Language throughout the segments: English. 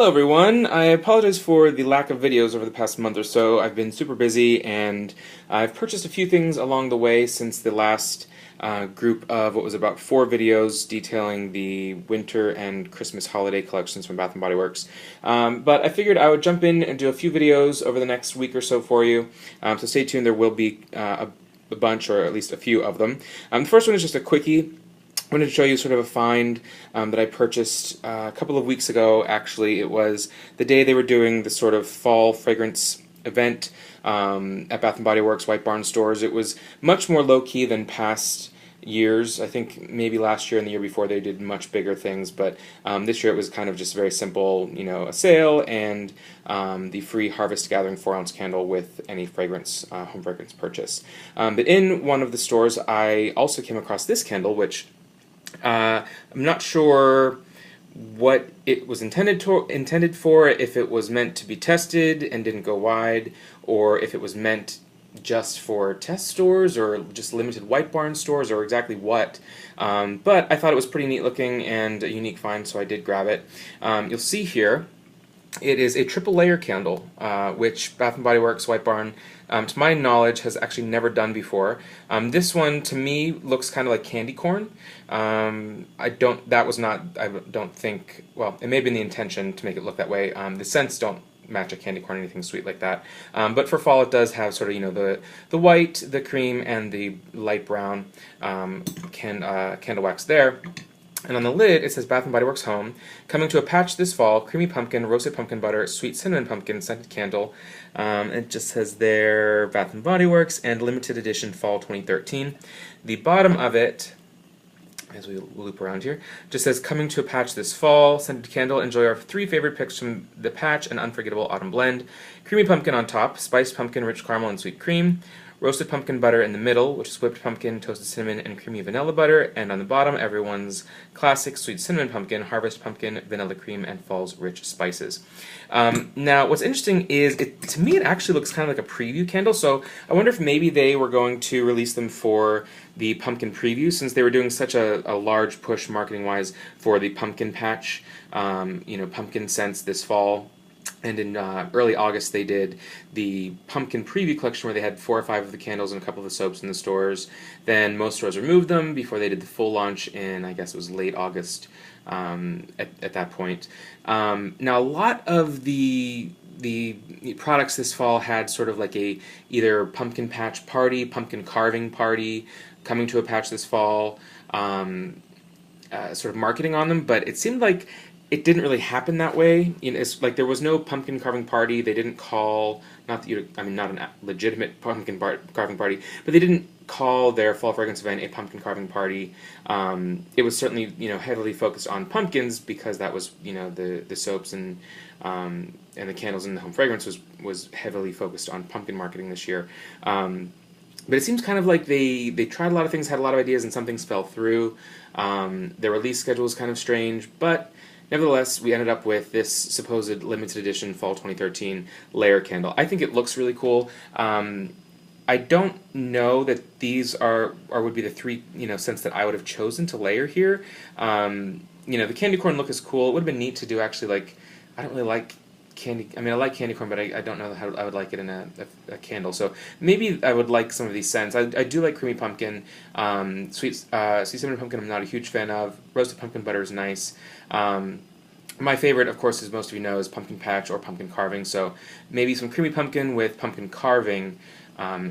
Hello everyone, I apologize for the lack of videos over the past month or so. I've been super busy and I've purchased a few things along the way since the last group of what was about 4 videos detailing the winter and Christmas holiday collections from Bath & Body Works. But I figured I would jump in and do a few videos over the next week or so for you, so stay tuned. There will be a bunch, or at least a few of them. The first one is just a quickie. I wanted to show you sort of a find that I purchased a couple of weeks ago. Actually, it was the day they were doing the sort of fall fragrance event at Bath & Body Works White Barn stores. It was much more low-key than past years. I think maybe last year and the year before they did much bigger things, but this year it was kind of just very simple, you know, a sale and the free Harvest Gathering 4-ounce candle with any fragrance, home fragrance purchase. But in one of the stores I also came across this candle, which I'm not sure what it was intended for, if it was meant to be tested and didn't go wide, or if it was meant just for test stores or just limited White Barn stores, or exactly what. But I thought it was pretty neat looking and a unique find, so I did grab it. You'll see here it is a triple layer candle, which Bath & Body Works White Barn, to my knowledge, has actually never done before. This one, to me, looks kind of like candy corn. I don't think, well, it may have been the intention to make it look that way. The scents don't match a candy corn or anything sweet like that. But for fall, it does have sort of, you know, the white, the cream, and the light brown candle wax there. And on the lid, it says Bath & Body Works Home, coming to a patch this fall, creamy pumpkin, roasted pumpkin butter, sweet cinnamon pumpkin, scented candle. It just says there Bath & Body Works and limited edition fall 2013. The bottom of it, as we loop around here, just says coming to a patch this fall, scented candle. Enjoy our 3 favorite picks from the patch: an unforgettable autumn blend, creamy pumpkin on top, spiced pumpkin, rich caramel, and sweet cream. Roasted pumpkin butter in the middle, which is whipped pumpkin, toasted cinnamon, and creamy vanilla butter. And on the bottom, everyone's classic sweet cinnamon pumpkin, harvest pumpkin, vanilla cream, and fall's rich spices. Now, what's interesting is, to me, it actually looks kind of like a preview candle. So I wonder if maybe they were going to release them for the pumpkin preview, since they were doing such a large push marketing-wise for the pumpkin patch, you know, pumpkin scents this fall. And in early August, they did the pumpkin preview collection where they had 4 or 5 of the candles and a couple of the soaps in the stores. Then most stores removed them before they did the full launch in, I guess it was late August at that point. Now, a lot of the products this fall had sort of like a either pumpkin patch party, pumpkin carving party, coming to a patch this fall, sort of marketing on them, but it seemed like it didn't really happen that way. You know, it's like there was no pumpkin carving party. They didn't call, not a legitimate pumpkin carving party, but they didn't call their fall fragrance event a pumpkin carving party. It was certainly, you know, heavily focused on pumpkins, because that was, you know, the soaps and the candles and the home fragrance was heavily focused on pumpkin marketing this year. But it seems kind of like they tried a lot of things, had a lot of ideas, and some things fell through. Their release schedule was kind of strange, but nevertheless, we ended up with this supposed limited edition fall 2013 layer candle. I think it looks really cool. I don't know that these would be the 3, you know, scents that I would have chosen to layer here. You know, the candy corn look is cool. It would have been neat to do actually, like, I don't really like candy. I mean, I like candy corn, but I don't know how I would like it in a candle. So maybe I would like some of these scents. I do like creamy pumpkin, sweet cinnamon pumpkin. I'm not a huge fan of. Roasted pumpkin butter is nice. My favorite, of course, as most of you know, is pumpkin patch or pumpkin carving. So maybe some creamy pumpkin with pumpkin carving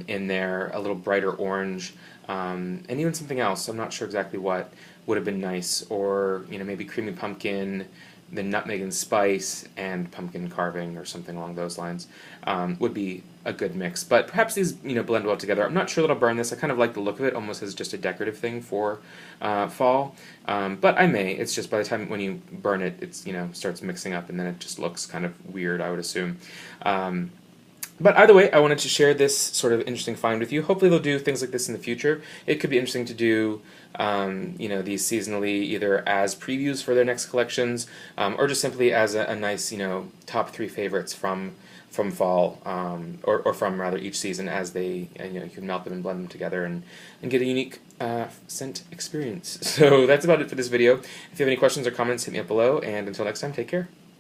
in there, a little brighter orange, and even something else. I'm not sure exactly what would have been nice. Or, you know, maybe creamy pumpkin, the nutmeg and spice, and pumpkin carving, or something along those lines, would be a good mix. But perhaps these, you know, blend well together. I'm not sure that I'll burn this. I kind of like the look of it, almost as just a decorative thing for fall. But I may. It's just by the time when you burn it, it's, you know, starts mixing up, and then it just looks kind of weird, I would assume. But either way, I wanted to share this sort of interesting find with you. Hopefully they'll do things like this in the future. It could be interesting to do, you know, these seasonally, either as previews for their next collections, or just simply as a nice, you know, top 3 favorites from fall, or from rather each season, as they, you know, you can melt them and blend them together and get a unique scent experience. So that's about it for this video. If you have any questions or comments, hit me up below, and until next time, take care.